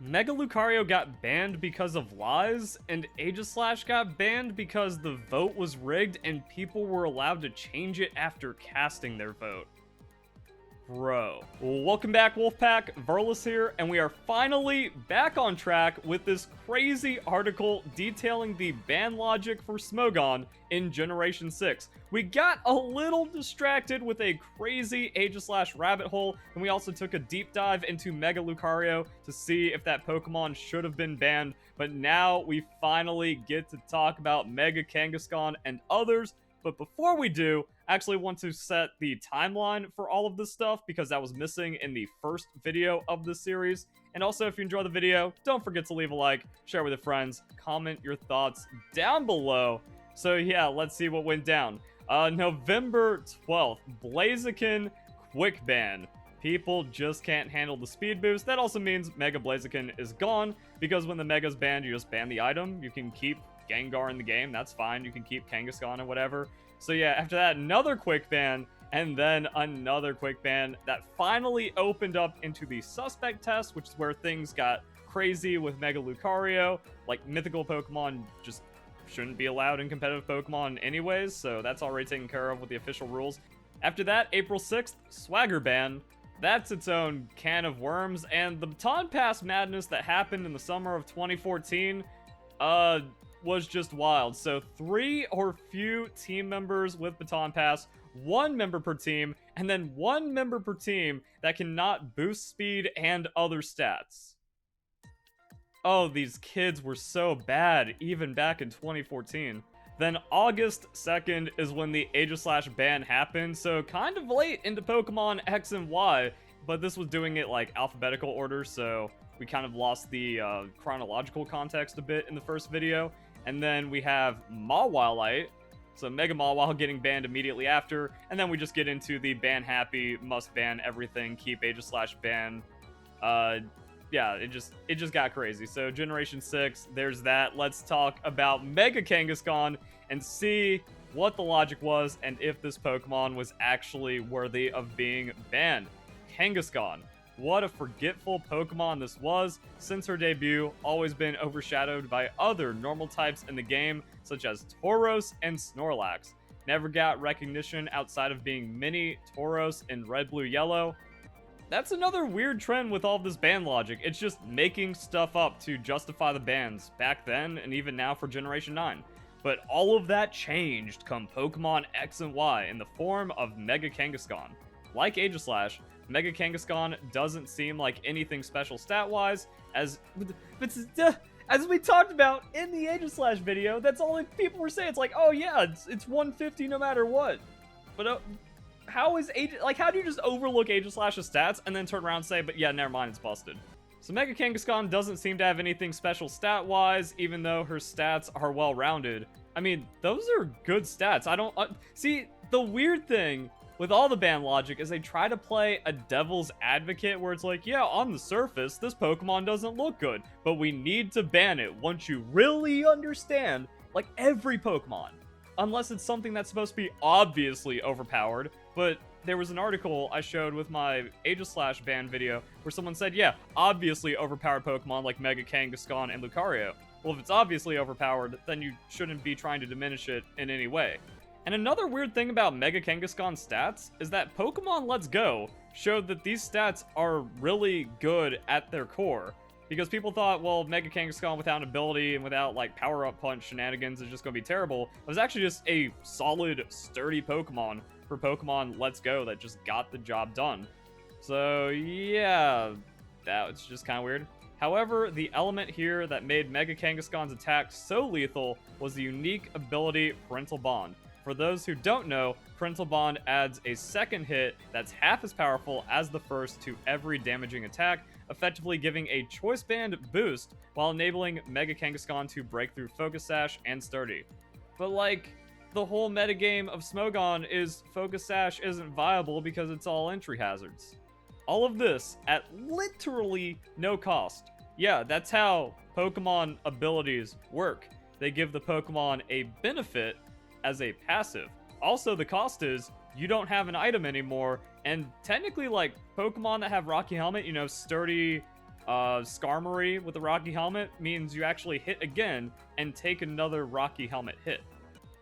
Mega Lucario got banned because of lies, and Aegislash got banned because the vote was rigged and people were allowed to change it after casting their vote. Bro. Welcome back, Wolfpack. Verlis here, and we are finally back on track with this crazy article detailing the ban logic for Smogon in Generation 6. We got a little distracted with a crazy Aegislash rabbit hole, and we also took a deep dive into Mega Lucario to see if that Pokemon should have been banned, but now we finally get to talk about Mega Kangaskhan and others. But before we do, I actually want to set the timeline for all of this stuff because that was missing in the first video of this series. And also, if you enjoy the video, don't forget to leave a like, share with your friends, comment your thoughts down below. So yeah, let's see what went down. November 12th, Blaziken quick ban. People just can't handle the speed boost. That also means Mega Blaziken is gone, because when the Mega's banned, you just ban the item. You can keep Gengar in the game, that's fine. You can keep Kangaskhan or whatever. So yeah, after that, another quick ban, and then another quick ban that finally opened up into the suspect test, which is where things got crazy with Mega Lucario. Like, mythical Pokemon just shouldn't be allowed in competitive Pokemon anyways, so that's already taken care of with the official rules. After that, April 6th, Swagger ban. That's its own can of worms, and the Baton Pass madness that happened in the summer of 2014, was just wild. So 3 or few team members with Baton Pass, 1 member per team, and then 1 member per team that cannot boost speed and other stats. Oh, these kids were so bad, even back in 2014. Then August 2nd is when the Aegislash ban happened, so kind of late into Pokemon X and Y, but this was doing it like alphabetical order, so we kind of lost the chronological context a bit in the first video. And then we have Mawile, so Mega Mawile getting banned immediately after, and then we just get into the ban happy, must ban everything, keep Aegislash ban. Yeah, it just got crazy. So Generation 6, there's that. Let's talk about Mega Kangaskhan and see what the logic was and if this Pokemon was actually worthy of being banned. Kangaskhan. What a forgetful Pokemon this was. Since her debut, always been overshadowed by other normal types in the game, such as Tauros and Snorlax. Never got recognition outside of being mini Tauros in Red, Blue, Yellow. That's another weird trend with all of this ban logic. It's just making stuff up to justify the bans, back then and even now for Generation 9. But all of that changed come Pokemon X and Y in the form of Mega Kangaskhan. Like Aegislash, Mega Kangaskhan doesn't seem like anything special stat-wise, as we talked about in the Aegislash video. That's all people were saying. It's like, oh yeah, it's 150 no matter what. But how do you just overlook Aegislash's stats and then turn around and say, but yeah, never mind, it's busted? So Mega Kangaskhan doesn't seem to have anything special stat-wise, even though her stats are well-rounded. I mean, those are good stats. I don't... see, the weird thing with all the ban logic is they try to play a devil's advocate where it's like, yeah, on the surface, this Pokemon doesn't look good, but we need to ban it once you really understand, like, every Pokemon. Unless it's something that's supposed to be obviously overpowered, but there was an article I showed with my Aegislash ban video where someone said, yeah, obviously overpowered Pokemon like Mega Kangaskhan and Lucario. Well, if it's obviously overpowered, then you shouldn't be trying to diminish it in any way. And another weird thing about Mega Kangaskhan's stats is that Pokemon Let's Go showed that these stats are really good at their core. Because people thought, well, Mega Kangaskhan without ability and without, like, power-up punch shenanigans is just going to be terrible. It was actually just a solid, sturdy Pokemon for Pokemon Let's Go that just got the job done. So, yeah, that was just kind of weird. However, the element here that made Mega Kangaskhan's attack so lethal was the unique ability Parental Bond. For those who don't know, Parental Bond adds a second hit that's half as powerful as the first to every damaging attack, effectively giving a Choice Band boost while enabling Mega Kangaskhan to break through Focus Sash and Sturdy. But like, the whole metagame of Smogon is Focus Sash isn't viable because it's all entry hazards. All of this at literally no cost. Yeah, that's how Pokemon abilities work. They give the Pokemon a benefit as a passive. Also, the cost is you don't have an item anymore, and technically, like, Pokemon that have Rocky Helmet, you know, Sturdy, Skarmory with the Rocky Helmet means you actually hit again and take another Rocky Helmet hit.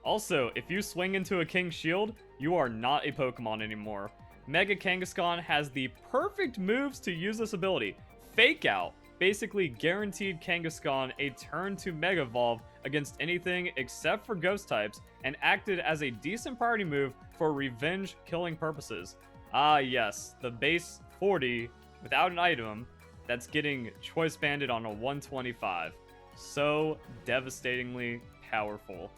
Also, if you swing into a King's Shield, you are not a Pokemon anymore. Mega Kangaskhan has the perfect moves to use this ability. Fake Out basically guaranteed Kangaskhan a turn to Mega Evolve against anything except for Ghost types, and acted as a decent priority move for revenge killing purposes. Ah yes, the base 40 without an item that's getting choice banded on a 125. So devastatingly powerful.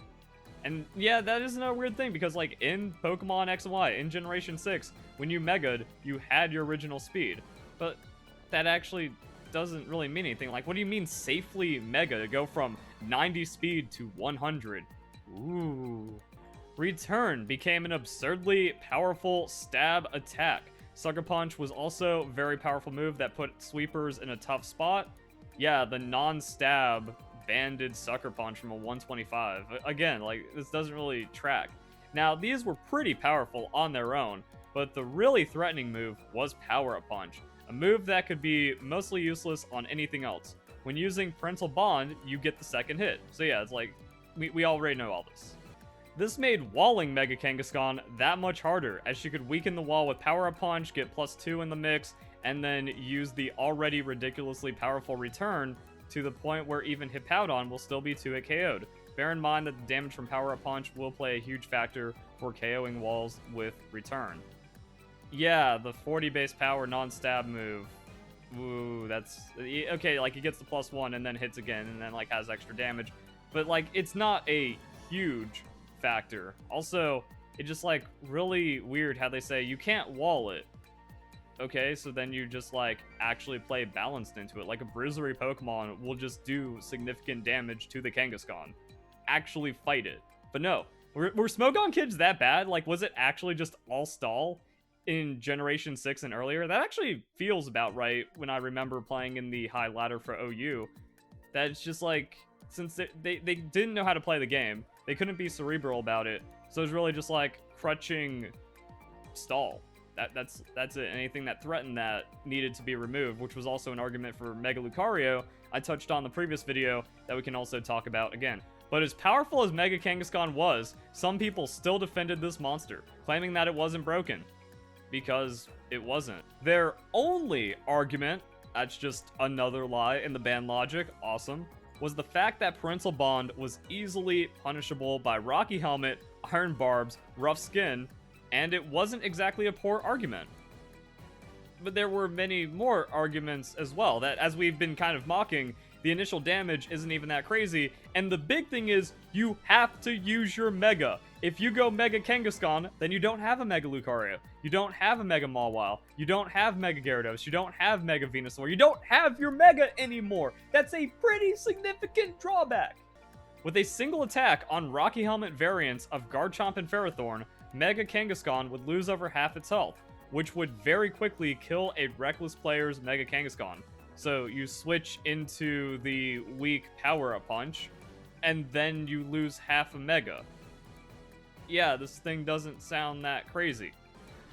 And yeah, that isn't a weird thing, because like in Pokemon X and Y, in Generation 6, when you Mega'd, you had your original speed. But that actually doesn't really mean anything. Like, what do you mean safely Mega to go from 90 speed to 100? Ooh. Return became an absurdly powerful stab attack. Sucker Punch was also a very powerful move that put sweepers in a tough spot. Yeah, the non-stab banded Sucker Punch from a 125. Again, like, this doesn't really track. Now, these were pretty powerful on their own, but the really threatening move was Power Up Punch, a move that could be mostly useless on anything else. When using Parental Bond, you get the second hit. So yeah, it's like, we already know all this. This made walling Mega Kangaskhan that much harder, as she could weaken the wall with Power Up Punch, get +2 in the mix, and then use the already ridiculously powerful Return to the point where even Hippowdon will still be 2-hit KO'd. Bear in mind that the damage from Power Up Punch will play a huge factor for KOing walls with Return. Yeah, the 40 base power non-stab move. Ooh, that's... Okay, like, he gets the +1 and then hits again and then, like, has extra damage. But, like, it's not a huge factor. Also, it's just, like, really weird how they say you can't wall it. Okay, so then you just, like, actually play balanced into it. Like, a Bruisery Pokemon will just do significant damage to the Kangaskhan. Actually fight it. But no. Were Smogon kids that bad? Like, was it actually just all stall in Generation 6 and earlier? That actually feels about right when I remember playing in the high ladder for OU. That it's just, like, since they didn't know how to play the game, they couldn't be cerebral about it. So it's really just, like, crutching stall. That's it. Anything that threatened that needed to be removed, which was also an argument for Mega Lucario I touched on in the previous video that we can also talk about again. But as powerful as Mega Kangaskhan was, some people still defended this monster, claiming that it wasn't broken. Because it wasn't. Their only argument, that's just another lie in the ban logic, awesome, was the fact that Parental Bond was easily punishable by Rocky Helmet, Iron Barbs, Rough Skin, and it wasn't exactly a poor argument. But there were many more arguments as well, that as we've been kind of mocking, the initial damage isn't even that crazy, and the big thing is, you have to use your Mega. If you go Mega Kangaskhan, then you don't have a Mega Lucario, you don't have a Mega Mawile, you don't have Mega Gyarados, you don't have Mega Venusaur, you don't have your Mega anymore! That's a pretty significant drawback! With a single attack on Rocky Helmet variants of Garchomp and Ferrothorn, Mega Kangaskhan would lose over half its health, which would very quickly kill a reckless player's Mega Kangaskhan. So you switch into the weak Power Up Punch, and then you lose half a Mega. Yeah, this thing doesn't sound that crazy.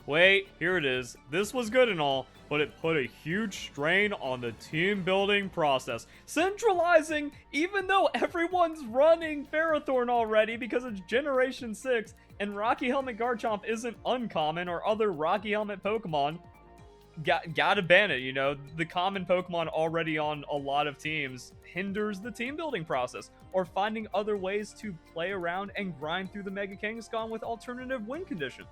Wait, here it is. This was good and all, but it put a huge strain on the team building process. Centralizing, even though everyone's running Ferrothorn already because it's Generation 6, and Rocky Helmet Garchomp isn't uncommon, or other Rocky Helmet Pokemon, gotta ban it, you know? The common Pokemon already on a lot of teams hinders the team building process, or finding other ways to play around and grind through the Mega Kangaskhan with alternative win conditions.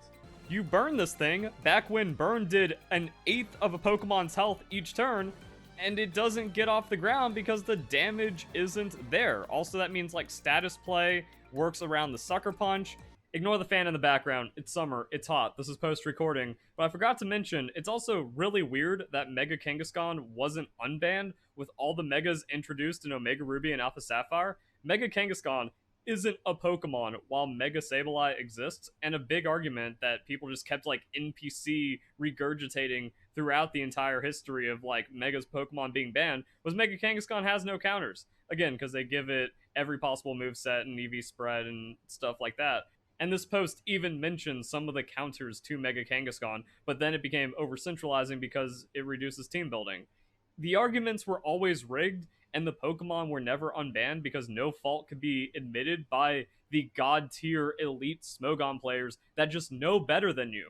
You burn this thing back when burn did 1/8 of a Pokemon's health each turn, and it doesn't get off the ground because the damage isn't there. Also, that means, like, status play works around the Sucker Punch. Ignore the fan in the background. It's summer. It's hot. This is post-recording. But I forgot to mention, it's also really weird that Mega Kangaskhan wasn't unbanned with all the Megas introduced in Omega Ruby and Alpha Sapphire. Mega Kangaskhan isn't a Pokemon while Mega Sableye exists, and a big argument that people just kept, like, NPC regurgitating throughout the entire history of, like, Mega's Pokemon being banned was Mega Kangaskhan has no counters. Again, because they give it every possible moveset and EV spread and stuff like that. And this post even mentions some of the counters to Mega Kangaskhan, but then it became over-centralizing because it reduces team building. The arguments were always rigged, and the Pokemon were never unbanned because no fault could be admitted by the god tier elite Smogon players that just know better than you.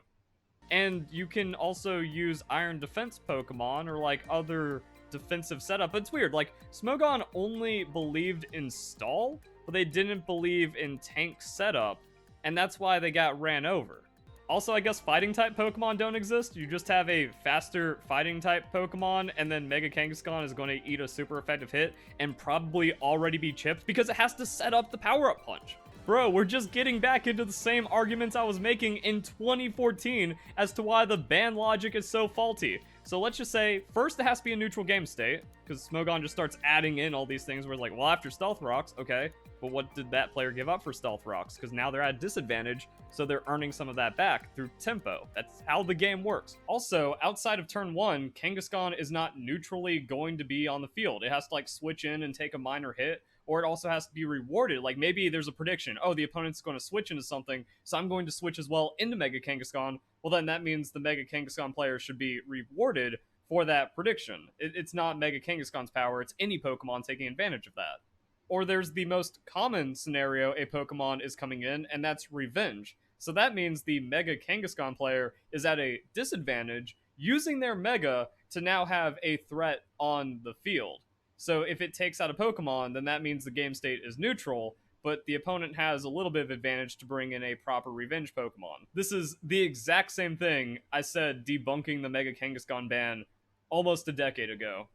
And you can also use Iron Defense Pokemon or like other defensive setup. But it's weird, like Smogon only believed in stall, but they didn't believe in tank setup, and that's why they got ran over. Also, I guess fighting type Pokemon don't exist. You just have a faster fighting type Pokemon, and then Mega Kangaskhan is going to eat a super effective hit and probably already be chipped because it has to set up the power-up punch. Bro, we're just getting back into the same arguments I was making in 2014 as to why the ban logic is so faulty. So let's just say, first it has to be a neutral game state, because Smogon just starts adding in all these things where it's like, well, after Stealth Rocks, okay, but what did that player give up for Stealth Rocks? Because now they're at a disadvantage, so they're earning some of that back through tempo. That's how the game works. Also, outside of turn 1, Kangaskhan is not neutrally going to be on the field. It has to like switch in and take a minor hit, or it also has to be rewarded. Like maybe there's a prediction, oh, the opponent's going to switch into something, so I'm going to switch as well into Mega Kangaskhan. Well, then that means the Mega Kangaskhan player should be rewarded for that prediction. It's not Mega Kangaskhan's power, it's any Pokemon taking advantage of that. Or there's the most common scenario a Pokemon is coming in, and that's Revenge. So that means the Mega Kangaskhan player is at a disadvantage, using their Mega to now have a threat on the field. So if it takes out a Pokemon, then that means the game state is neutral, but the opponent has a little bit of advantage to bring in a proper Revenge Pokemon. This is the exact same thing I said debunking the Mega Kangaskhan ban almost a decade ago.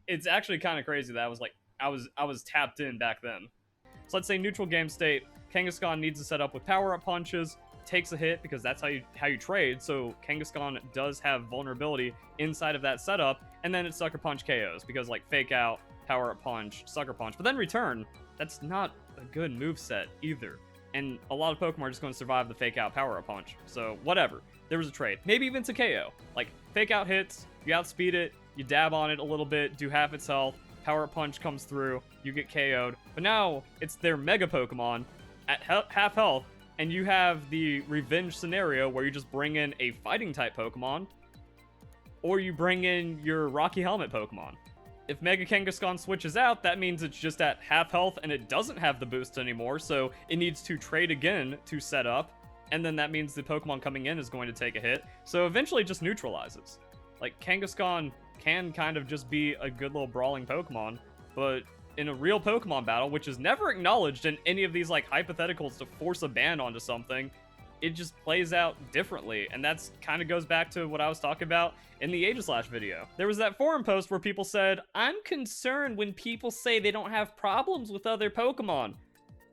It's actually kind of crazy that I was tapped in back then. So let's say neutral game state, Kangaskhan needs to set up with power-up punches, takes a hit because that's how you trade, so Kangaskhan does have vulnerability inside of that setup, and then it Sucker Punch KOs because like Fake Out, Power-Up Punch, Sucker Punch, but then Return, that's not a good move set either. And a lot of Pokemon are just going to survive the Fake Out, Power-Up Punch, so whatever. There was a trade. Maybe even to KO. Like, Fake Out hits, you outspeed it, you dab on it a little bit, do half its health, Power-Up Punch comes through, you get KO'd, but now it's their Mega Pokemon at half health, and you have the Revenge scenario where you just bring in a fighting type Pokemon, or you bring in your Rocky Helmet Pokemon. If Mega Kangaskhan switches out, that means it's just at half health and it doesn't have the boost anymore, so it needs to trade again to set up, and then that means the Pokemon coming in is going to take a hit, so eventually it just neutralizes. Like, Kangaskhan can kind of just be a good little brawling Pokemon, but in a real Pokemon battle, which is never acknowledged in any of these like hypotheticals to force a ban onto something, it just plays out differently, and that's kind of goes back to what I was talking about in the Aegislash video. There was that forum post where people said, I'm concerned when people say they don't have problems with other Pokemon.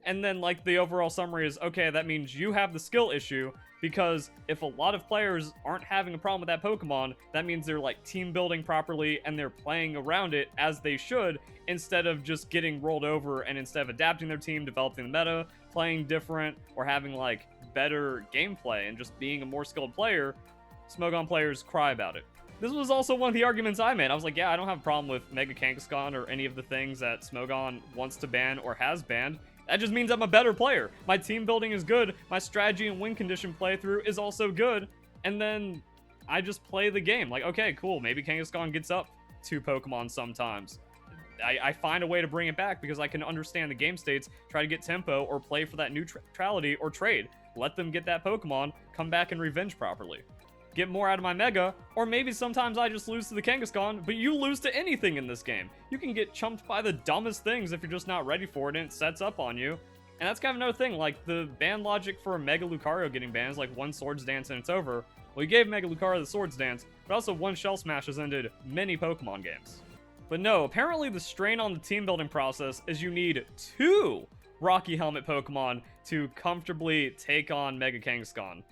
And then like the overall summary is, okay, that means you have the skill issue, because if a lot of players aren't having a problem with that Pokemon, that means they're like team building properly and they're playing around it as they should, instead of just getting rolled over and instead of adapting their team, developing the meta, playing different, or having like better gameplay and just being a more skilled player, Smogon players cry about it. This was also one of the arguments I made. I was like, yeah, I don't have a problem with Mega Kangaskhan or any of the things that Smogon wants to ban or has banned. That just means I'm a better player. My team building is good, my strategy and win condition playthrough is also good, and then I just play the game. Like, okay, cool, maybe Kangaskhan gets up 2 Pokemon sometimes. I find a way to bring it back because I can understand the game states, try to get tempo, or play for that neutrality, or trade. Let them get that Pokemon, come back and Revenge properly. Get more out of my Mega, or maybe sometimes I just lose to the Kangaskhan, but you lose to anything in this game. You can get chumped by the dumbest things if you're just not ready for it and it sets up on you. And that's kind of another thing, like the ban logic for Mega Lucario getting banned is like 1 Swords Dance and it's over. Well, you gave Mega Lucario the Swords Dance, but also 1 Shell Smash has ended many Pokemon games. But no, apparently the strain on the team building process is you need 2 Rocky Helmet Pokemon to comfortably take on Mega Kangaskhan.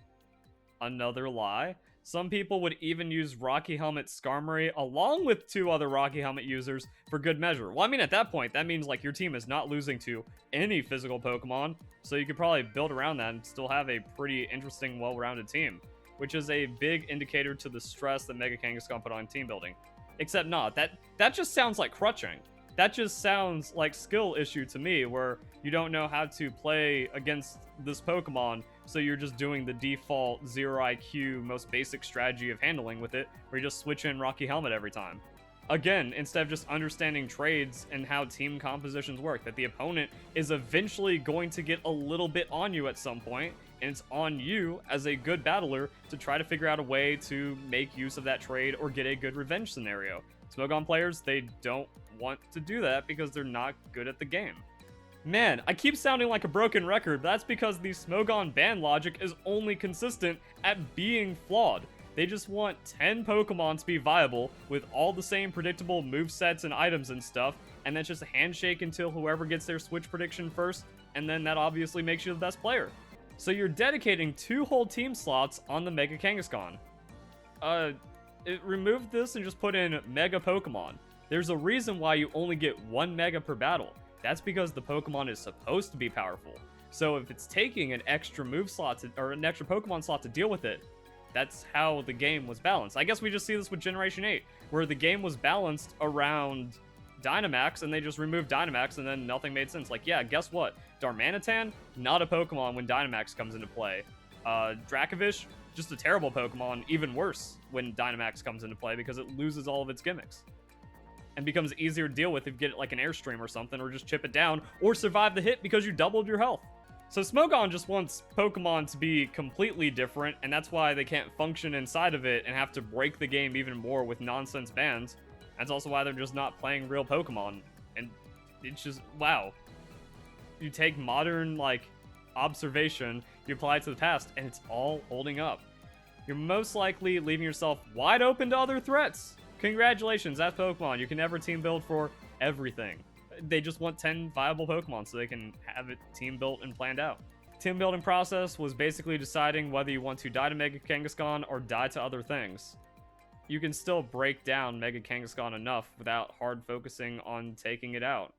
Another lie. Some people would even use Rocky Helmet Skarmory along with 2 other Rocky Helmet users for good measure. Well, I mean, at that point, that means like your team is not losing to any physical Pokemon, so you could probably build around that and still have a pretty interesting, well-rounded team, which is a big indicator to the stress that Mega Kangaskhan put on team building. Except not. That just sounds like crutching. That just sounds like skill issue to me, where you don't know how to play against this Pokemon, so you're just doing the default 0 IQ, most basic strategy of handling with it, where you just switch in Rocky Helmet every time. Again, instead of just understanding trades and how team compositions work, that the opponent is eventually going to get a little bit on you at some point, and it's on you as a good battler to try to figure out a way to make use of that trade or get a good revenge scenario. Smogon players, they don't want to do that because they're not good at the game. Man, I keep sounding like a broken record, but that's because the Smogon ban logic is only consistent at being flawed. They just want 10 Pokemon to be viable with all the same predictable movesets and items and stuff, and then just a handshake until whoever gets their switch prediction first, and then that obviously makes you the best player. So you're dedicating 2 whole team slots on the Mega Kangaskhan. Remove this and just put in Mega Pokemon. There's a reason why you only get 1 Mega per battle. That's because the Pokemon is supposed to be powerful. So if it's taking an extra move slot or an extra Pokemon slot to deal with it, that's how the game was balanced. I guess we just see this with Generation 8, where the game was balanced around Dynamax, and they just removed Dynamax, and then nothing made sense. Like, yeah, guess what? Darmanitan, not a Pokemon when Dynamax comes into play. Dracovish, just a terrible Pokemon, even worse when Dynamax comes into play because it loses all of its gimmicks. And becomes easier to deal with if you get it like an Airstream or something, or just chip it down, or survive the hit because you doubled your health. So Smogon just wants Pokemon to be completely different, and that's why they can't function inside of it and have to break the game even more with nonsense bans. That's also why they're just not playing real Pokemon. And it's just, wow. You take modern, like, observation, you apply it to the past, and it's all holding up. You're most likely leaving yourself wide open to other threats. Congratulations, that's Pokemon. You can never team build for everything. They just want 10 viable Pokemon so they can have it team built and planned out. Team building process was basically deciding whether you want to die to Mega Kangaskhan or die to other things. You can still break down Mega Kangaskhan enough without hard focusing on taking it out.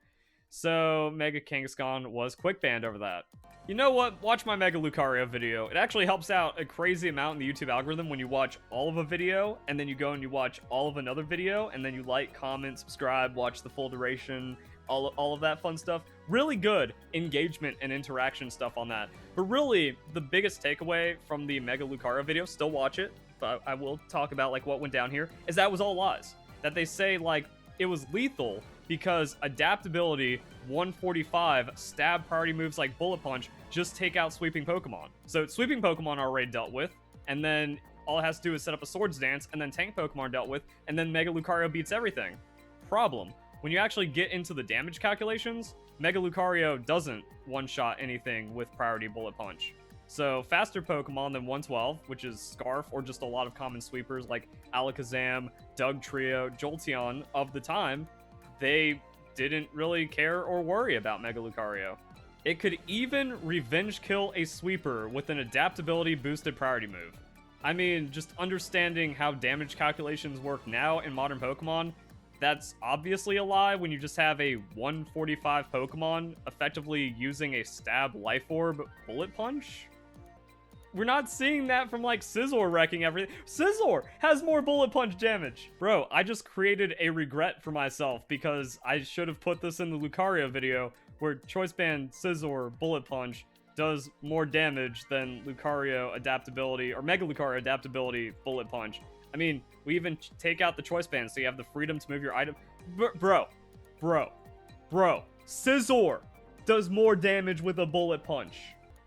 So Mega Kangaskhan was quick banned over that. You know what? Watch my Mega Lucario video. It actually helps out a crazy amount in the YouTube algorithm when you watch all of a video, and then you go and you watch all of another video, and then you like, comment, subscribe, watch the full duration, all of that fun stuff. Really good engagement and interaction stuff on that. But really, the biggest takeaway from the Mega Lucario video, still watch it, but I will talk about like what went down here, is that was all lies. That they say like it was lethal because adaptability 145 stab priority moves like Bullet Punch just take out sweeping Pokemon. So sweeping Pokemon are already dealt with, and then all it has to do is set up a Swords Dance, and then tank Pokemon dealt with, and then Mega Lucario beats everything. Problem. When you actually get into the damage calculations, Mega Lucario doesn't one-shot anything with priority Bullet Punch. So faster Pokemon than 112, which is Scarf, or just a lot of common sweepers like Alakazam, Dugtrio, Jolteon of the time, they didn't really care or worry about Mega Lucario. It could even revenge kill a sweeper with an adaptability boosted priority move. I mean, just understanding how damage calculations work now in modern Pokemon, that's obviously a lie when you just have a 145 Pokemon effectively using a stab life orb Bullet Punch. We're not seeing that from like Scizor wrecking everything. Scizor has more Bullet Punch damage. Bro, I just created a regret for myself because I should have put this in the Lucario video where Choice Band Scizor Bullet Punch does more damage than Lucario adaptability or Mega Lucario adaptability Bullet Punch. I mean, we even take out the choice band so you have the freedom to move your item. Bro, Scizor does more damage with a Bullet Punch.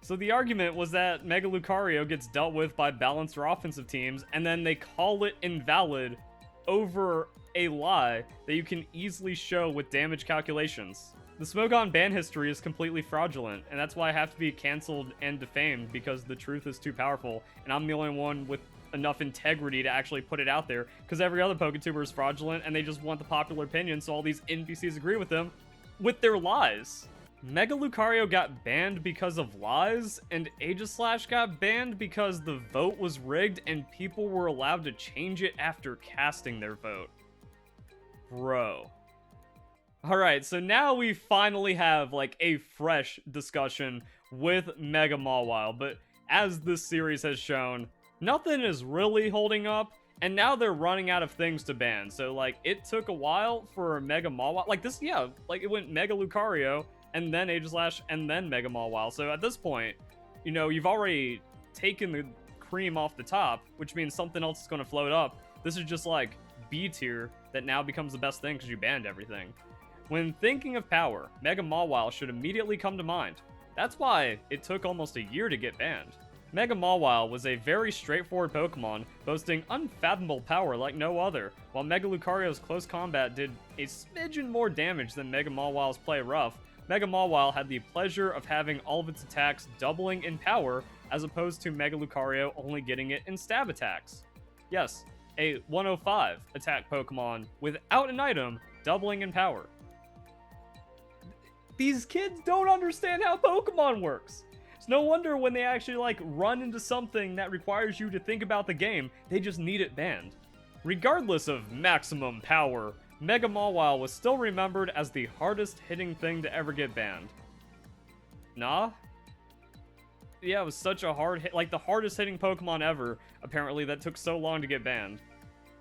So the argument was that Mega Lucario gets dealt with by balanced or offensive teams, and then they call it invalid over a lie that you can easily show with damage calculations. The Smogon Ban History is completely fraudulent, and that's why I have to be cancelled and defamed because the truth is too powerful, and I'm the only one with enough integrity to actually put it out there, because every other PokeTuber is fraudulent and they just want the popular opinion, so all these NPCs agree with them with their lies. Mega Lucario got banned because of lies, and Aegislash got banned because the vote was rigged and people were allowed to change it after casting their vote. Bro. Alright, so now we finally have like a fresh discussion with Mega Mawile, but as this series has shown, nothing is really holding up, and now they're running out of things to ban. So like, it took a while for Mega Mawile, like this, yeah, like it went Mega Lucario, and then Aegislash, and then Mega Mawile. So at this point, you know, you've already taken the cream off the top, which means something else is going to float up. This is just like B tier that now becomes the best thing because you banned everything. When thinking of power, Mega Mawile should immediately come to mind. That's why it took almost a year to get banned. Mega Mawile was a very straightforward Pokemon, boasting unfathomable power like no other, while Mega Lucario's close combat did a smidgen more damage than Mega Mawile's Play Rough. Mega Mawile had the pleasure of having all of its attacks doubling in power, as opposed to Mega Lucario only getting it in stab attacks. Yes, a 105 attack Pokemon without an item doubling in power. These kids don't understand how Pokemon works. It's no wonder when they actually run into something that requires you to think about the game, they just need it banned. Regardless of maximum power, Mega Mawile was still remembered as the hardest hitting thing to ever get banned. Nah? Yeah, it was such a hard hit, the hardest hitting Pokemon ever, apparently, that took so long to get banned.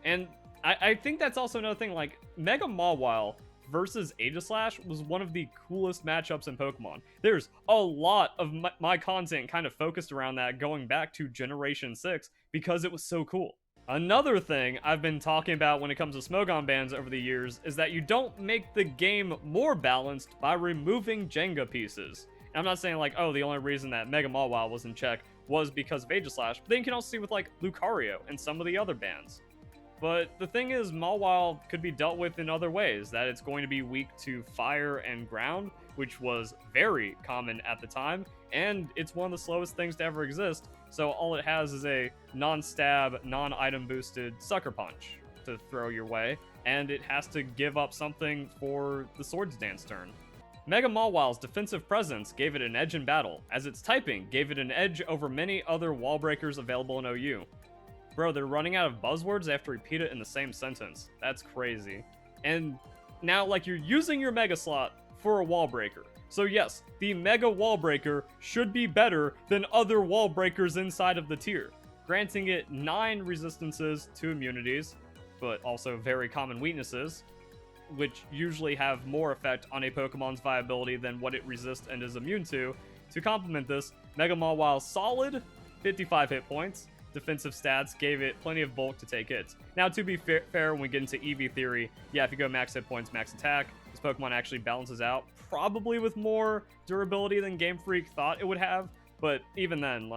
And I think that's also another thing, Mega Mawile versus Aegislash was one of the coolest matchups in Pokemon. There's a lot of my content kind of focused around that going back to Generation 6 because it was so cool. Another thing I've been talking about when it comes to Smogon Bans over the years is that you don't make the game more balanced by removing Jenga pieces. And I'm not saying oh, the only reason that Mega Mawile was in check was because of Aegislash, but then you can also see with Lucario and some of the other bans. But the thing is, Mawile could be dealt with in other ways, that it's going to be weak to fire and ground, which was very common at the time, and it's one of the slowest things to ever exist, so all it has is a non-stab, non-item boosted Sucker Punch to throw your way, and it has to give up something for the Swords Dance turn. Mega Mawile's defensive presence gave it an edge in battle, as its typing gave it an edge over many other wall breakers available in OU. Bro, they're running out of buzzwords they have to repeat it in the same sentence. That's crazy. And now, you're using your Mega Slot for a wall breaker. So yes, the Mega Wall Breaker should be better than other wall breakers inside of the tier, granting it 9 resistances to immunities, but also very common weaknesses, which usually have more effect on a Pokemon's viability than what it resists and is immune to. To complement this, Mega Mawile's solid 55 hit points, defensive stats gave it plenty of bulk to take hits. Now, to be fair, when we get into EV theory, yeah, if you go max hit points, max attack, this Pokemon actually balances out, probably with more durability than Game Freak thought it would have, but even then,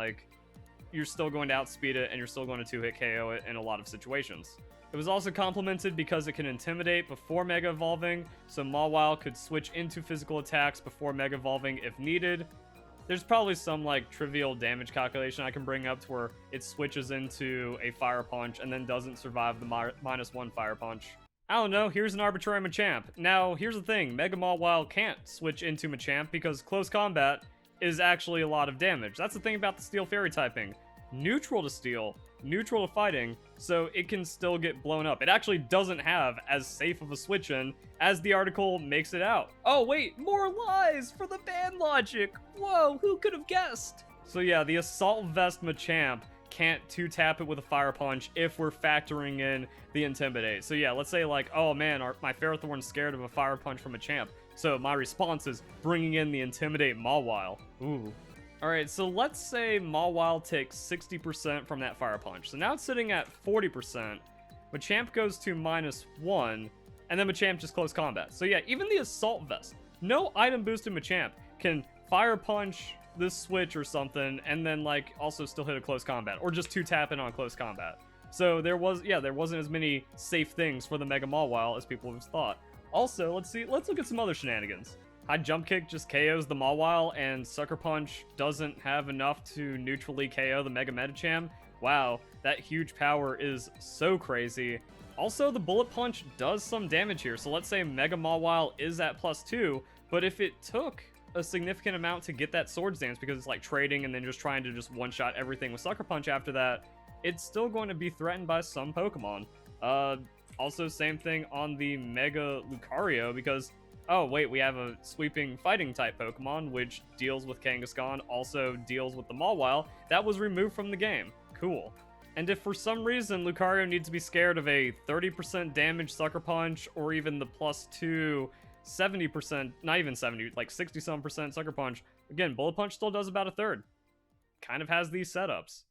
you're still going to outspeed it, and you're still going to 2-hit KO it in a lot of situations. It was also complemented because it can Intimidate before Mega Evolving, so Mawile could switch into physical attacks before Mega Evolving if needed. There's probably some trivial damage calculation I can bring up to where it switches into a Fire Punch and then doesn't survive the -1 Fire Punch. I don't know, here's an arbitrary Machamp. Now, here's the thing, Mega Mawile can't switch into Machamp because close combat is actually a lot of damage. That's the thing about the Steel Fairy typing. Neutral to Steel, neutral to Fighting, so it can still get blown up. It actually doesn't have as safe of a switch-in as the article makes it out. Oh wait, more lies for the ban logic! Whoa, who could have guessed? So yeah, the Assault Vest Machamp can't 2-tap it with a Fire Punch if we're factoring in the Intimidate. So yeah, let's say oh man, my Ferrothorn's scared of a Fire Punch from Machamp, so my response is bringing in the Intimidate Mawile. Ooh. Alright, so let's say Mawile takes 60% from that Fire Punch. So now it's sitting at 40%. Machamp goes to -1, and then Machamp just close combat. So yeah, even the Assault Vest, no item boosted Machamp can Fire Punch this switch or something, and then also still hit a close combat, or just 2-tap it on close combat. So there wasn't as many safe things for the Mega Mawile as people have thought. Also, let's look at some other shenanigans. High Jump Kick just KOs the Mawile, and Sucker Punch doesn't have enough to neutrally KO the Mega Medicham. Wow, that huge power is so crazy. Also, the Bullet Punch does some damage here, so let's say Mega Mawile is at +2, but if it took a significant amount to get that Swords Dance, because it's trading and then just trying to just one-shot everything with Sucker Punch after that, it's still going to be threatened by some Pokemon. Also, same thing on the Mega Lucario, because oh wait, we have a sweeping fighting type Pokemon, which deals with Kangaskhan, also deals with the Mawile. That was removed from the game. Cool. And if for some reason Lucario needs to be scared of a 30% damage Sucker Punch, or even the +2, 70%, not even 70, 60-some% Sucker Punch, again, Bullet Punch still does about a third. Kind of has these setups.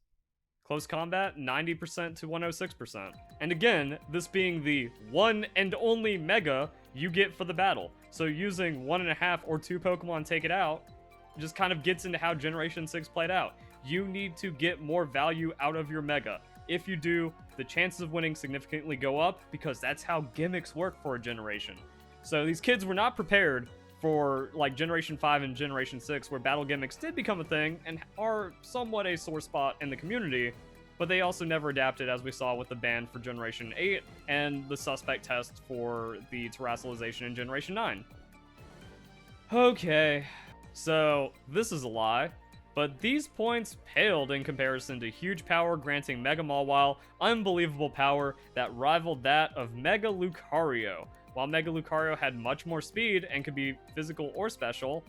Close combat, 90% to 106%. And again, this being the one and only Mega you get for the battle. So using 1.5 or 2 Pokemon take it out just kind of gets into how Generation 6 played out. You need to get more value out of your Mega. If you do, the chances of winning significantly go up because that's how gimmicks work for a generation. So these kids were not prepared for like Generation 5 and Generation 6, where battle gimmicks did become a thing and are somewhat a sore spot in the community, but they also never adapted, as we saw with the ban for Generation 8 and the suspect test for the terrestrialization in Generation 9. Okay, so this is a lie, but these points paled in comparison to huge power granting Mega Mawile unbelievable power that rivaled that of Mega Lucario. While Mega Lucario had much more speed and could be physical or special,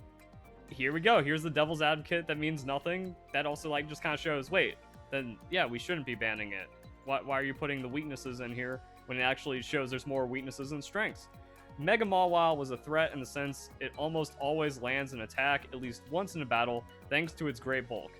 here we go. Here's the devil's advocate that means nothing. That also like just kind of shows, wait, then yeah, we shouldn't be banning it. Why are you putting the weaknesses in here when it actually shows there's more weaknesses than strengths? Mega Mawile was a threat in the sense it almost always lands an attack at least once in a battle thanks to its great bulk.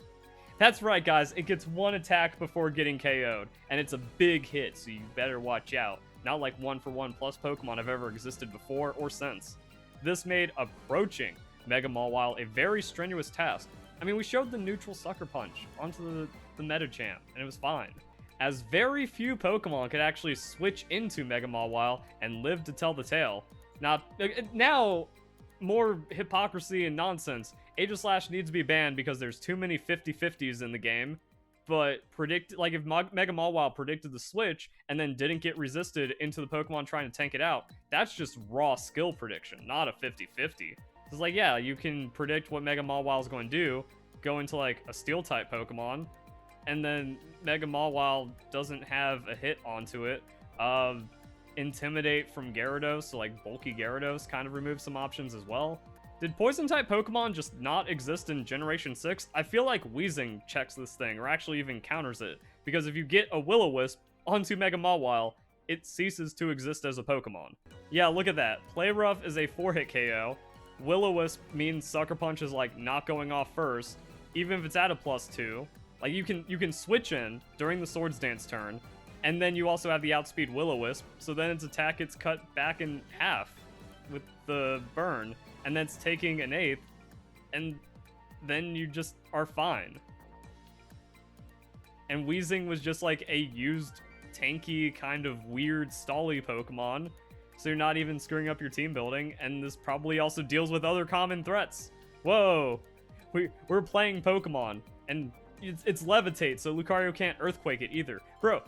That's right, guys, it gets one attack before getting KO'd, and it's a big hit, so you better watch out. Not like 1-for-1 plus Pokemon have ever existed before or since. This made approaching Mega Mawile a very strenuous task. I mean, we showed the neutral Sucker Punch onto the Metachamp, and it was fine. As very few Pokemon could actually switch into Mega Mawile and live to tell the tale. Now, more hypocrisy and nonsense. Aegislash needs to be banned because there's too many 50-50s in the game. But if Mega Mawile predicted the switch and then didn't get resisted into the Pokemon trying to tank it out, that's just raw skill prediction, not a 50-50. It's like, yeah, you can predict what Mega Mawile is going to do, go into like a Steel-type Pokemon, and then Mega Mawile doesn't have a hit onto it. Intimidate from Gyarados, so like bulky Gyarados kind of removes some options as well. Did Poison-type Pokemon just not exist in Generation 6? I feel like Weezing checks this thing, or actually even counters it, because if you get a Will-O-Wisp onto Mega Mawile, it ceases to exist as a Pokemon. Yeah, look at that. Play Rough is a 4-hit KO. Will-O-Wisp means Sucker Punch is like not going off first, even if it's at a +2. Like you can switch in during the Swords Dance turn, and then you also have the outspeed Will-O-Wisp, so then its attack gets cut back in half with the burn, and then it's taking an 1/8, and then you just are fine. And Weezing was just like a used, tanky, kind of weird, stally Pokemon, so you're not even screwing up your team building, and this probably also deals with other common threats. Whoa! We're playing Pokemon, and it's Levitate, so Lucario can't Earthquake it either. Bro,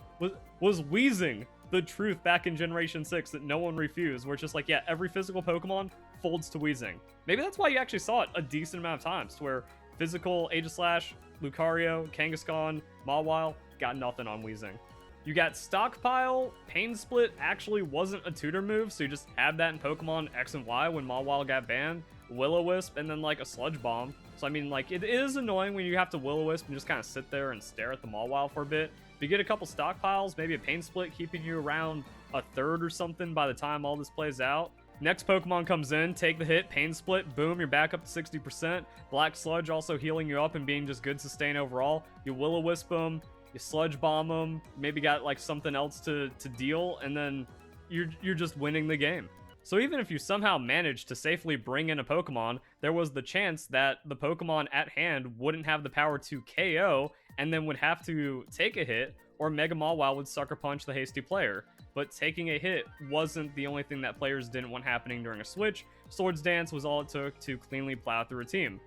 was Weezing the truth back in Generation 6 that no one refused, where it's just like, yeah, every physical Pokemon folds to Weezing. Maybe that's why you actually saw it a decent amount of times, to where physical Aegislash, Lucario, Kangaskhan, Mawile got nothing on Weezing. You got Stockpile, Pain Split actually wasn't a tutor move, so you just had that in Pokemon X and Y when Mawile got banned, Will-O-Wisp, and then like a Sludge Bomb. So I mean, like, it is annoying when you have to Will-O-Wisp and just kind of sit there and stare at the Mawile for a bit. If you get a couple Stockpiles, maybe a Pain Split keeping you around a third or something by the time all this plays out. Next Pokemon comes in, take the hit, Pain Split, boom, you're back up to 60%. Black Sludge also healing you up and being just good sustain overall. You Will-O-Wisp them, you Sludge Bomb them, maybe got like something else to deal, and then you're just winning the game. So even if you somehow managed to safely bring in a Pokemon, there was the chance that the Pokemon at hand wouldn't have the power to KO and then would have to take a hit, or Mega Mawile would Sucker Punch the hasty player. But taking a hit wasn't the only thing that players didn't want happening during a switch. Swords Dance was all it took to cleanly plow through a team.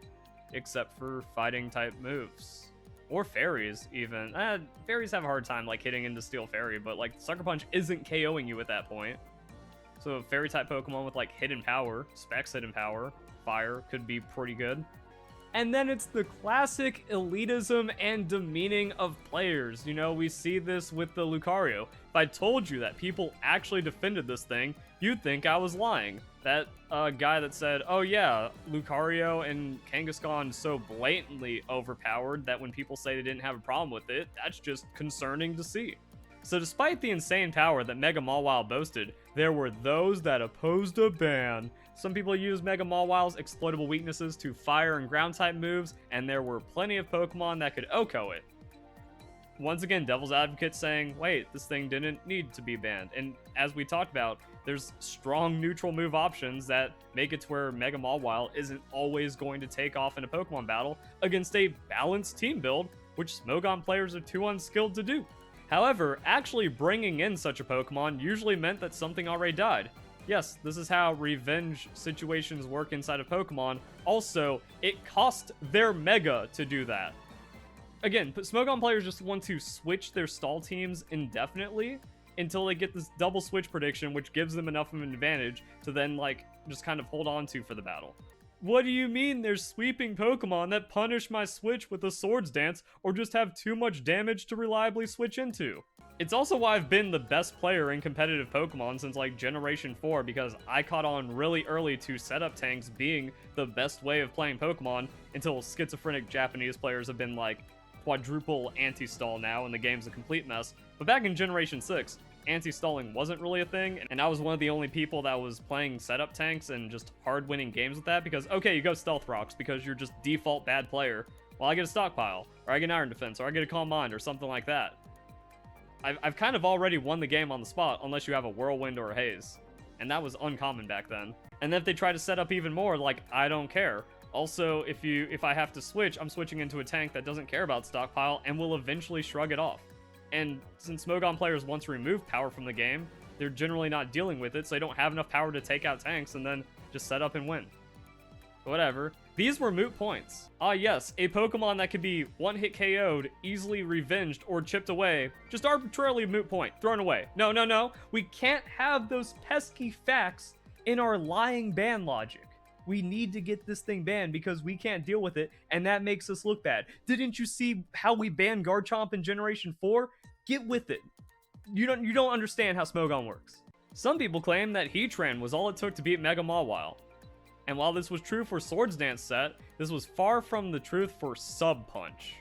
Except for fighting type moves. Or fairies, even. Fairies have a hard time like hitting into Steel Fairy, but like Sucker Punch isn't KOing you at that point. So a fairy type Pokemon with like hidden power, Specs hidden power, fire could be pretty good. And then it's the classic elitism and demeaning of players. You know, we see this with the Lucario. If I told you that people actually defended this thing, you'd think I was lying. That guy that said, oh yeah, Lucario and Kangaskhan so blatantly overpowered that when people say they didn't have a problem with it, that's just concerning to see. So despite the insane power that Mega Mawile boasted, there were those that opposed a ban. Some people used Mega Mawile's exploitable weaknesses to fire and ground type moves, and there were plenty of Pokemon that could OHKO it. once again, devil's advocate saying, wait, this thing didn't need to be banned. And as we talked about, there's strong neutral move options that make it to where Mega Mawile isn't always going to take off in a Pokemon battle against a balanced team build, which Smogon players are too unskilled to do. However, actually bringing in such a Pokemon usually meant that something already died. Yes, this is how revenge situations work inside of Pokemon. Also, it cost their Mega to do that. Again, Smogon players just want to switch their stall teams indefinitely until they get this double switch prediction, which gives them enough of an advantage to then, like, just kind of hold on to for the battle. What do you mean there's sweeping Pokemon that punish my switch with a Swords Dance or just have too much damage to reliably switch into? It's also why I've been the best player in competitive Pokemon since like Generation 4, because I caught on really early to setup tanks being the best way of playing Pokemon until schizophrenic Japanese players have been like quadruple anti-stall now and the game's a complete mess. But back in Generation 6, anti-stalling wasn't really a thing, and I was one of the only people that was playing setup tanks and just hard winning games with that because, okay, you go Stealth Rocks because you're just default bad player. Well, I get a Stockpile, or I get Iron Defense, or I get a Calm Mind, or something like that. I've kind of already won the game on the spot unless you have a Whirlwind or a Haze, and that was uncommon back then. And then if they try to set up even more, like, I don't care. Also, if I have to switch, I'm switching into a tank that doesn't care about Stockpile and will eventually shrug it off. And since Smogon players want to remove power from the game, they're generally not dealing with it, so they don't have enough power to take out tanks and then just set up and win. Whatever. These were moot points. Ah yes, a Pokemon that could be one-hit KO'd, easily revenged, or chipped away. Just arbitrarily moot point, thrown away. No, no, no. We can't have those pesky facts in our lying ban logic. We need to get this thing banned because we can't deal with it, and that makes us look bad. Didn't you see how we banned Garchomp in Generation 4? Get with it. You don't understand how Smogon works. Some people claim that Heatran was all it took to beat Mega Mawile. And while this was true for Swords Dance set, this was far from the truth for Sub Punch.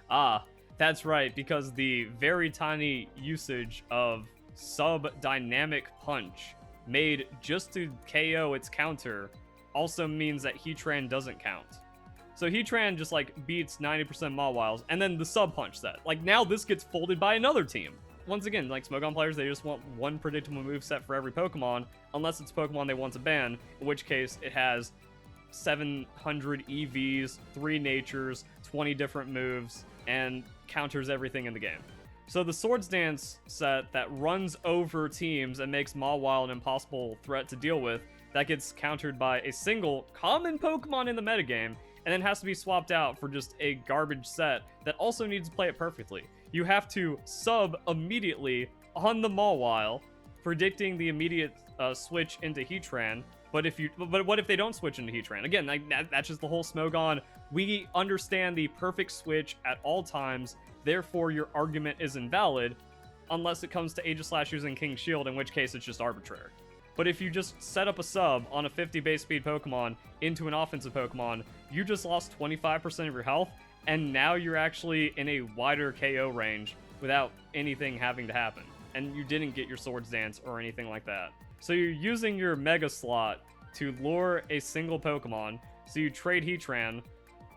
Ah, that's right, because the very tiny usage of Sub Dynamic Punch made just to KO its counter also means that Heatran doesn't count. So Heatran just like beats 90% Mawiles, and then the Sub Punch set. Like now this gets folded by another team. Once again, like Smogon players, they just want one predictable move set for every Pokemon, unless it's Pokemon they want to ban, in which case it has 700 EVs, 3 natures, 20 different moves, and counters everything in the game. So the Swords Dance set that runs over teams and makes Mawile an impossible threat to deal with, that gets countered by a single common Pokemon in the metagame, and then has to be swapped out for just a garbage set that also needs to play it perfectly. You have to sub immediately on the Mawile, predicting the immediate switch into Heatran. But what if they don't switch into Heatran? Again, that's just the whole Smogon. We understand the perfect switch at all times, therefore your argument is invalid, unless it comes to Aegislash using King Shield, in which case it's just arbitrary. But if you just set up a sub on a 50 base speed Pokemon into an offensive Pokemon, you just lost 25% of your health, and now you're actually in a wider KO range without anything having to happen. And you didn't get your Swords Dance or anything like that. So you're using your Mega Slot to lure a single Pokemon, so you trade Heatran,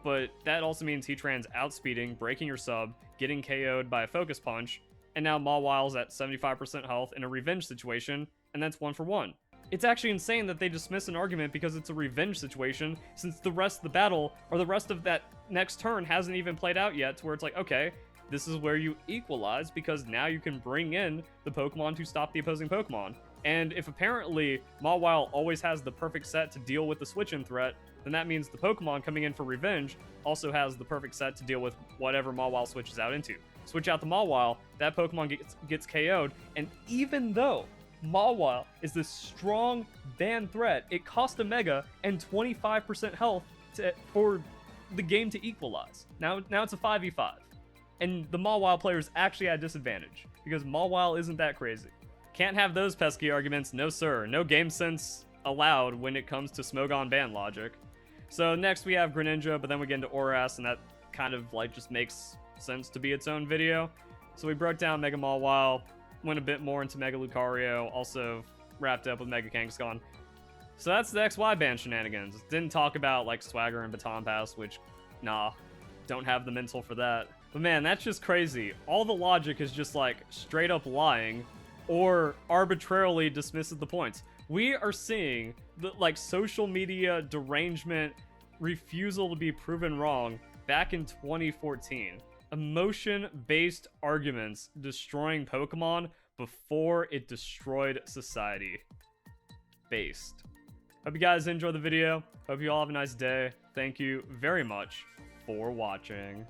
but that also means Heatran's outspeeding, breaking your sub, getting KO'd by a Focus Punch, and now Mawile's at 75% health in a revenge situation, and that's 1 for 1. It's actually insane that they dismiss an argument because it's a revenge situation, since the rest of the battle, or the rest of that next turn hasn't even played out yet, to where it's like, okay, this is where you equalize, because now you can bring in the Pokemon to stop the opposing Pokemon. And if apparently Mawile always has the perfect set to deal with the switch-in threat, then that means the Pokemon coming in for revenge also has the perfect set to deal with whatever Mawile switches out into. Switch out the Mawile, that Pokemon gets KO'd, and even though Mawile is this strong ban threat, it cost a Mega and 25% health for the game to equalize. Now it's a 5v5. And the Mawile players actually had disadvantage, because Mawile isn't that crazy. Can't have those pesky arguments, no sir. No game sense allowed when it comes to Smogon ban logic. So next we have Greninja, but then we get into Oras, and that kind of like just makes sense to be its own video. So we broke down Mega Mawile, went a bit more into Mega Lucario, also wrapped up with Mega Kangaskhan. So that's the XY ban shenanigans. Didn't talk about like Swagger and Baton Pass, which, nah, don't have the mental for that. But man, that's just crazy. All the logic is just like straight up lying or arbitrarily dismisses the points. We are seeing the like social media derangement, refusal to be proven wrong back in 2014. Emotion-based arguments destroying Pokemon before it destroyed society. Based. Hope you guys enjoyed the video. Hope you all have a nice day. Thank you very much for watching.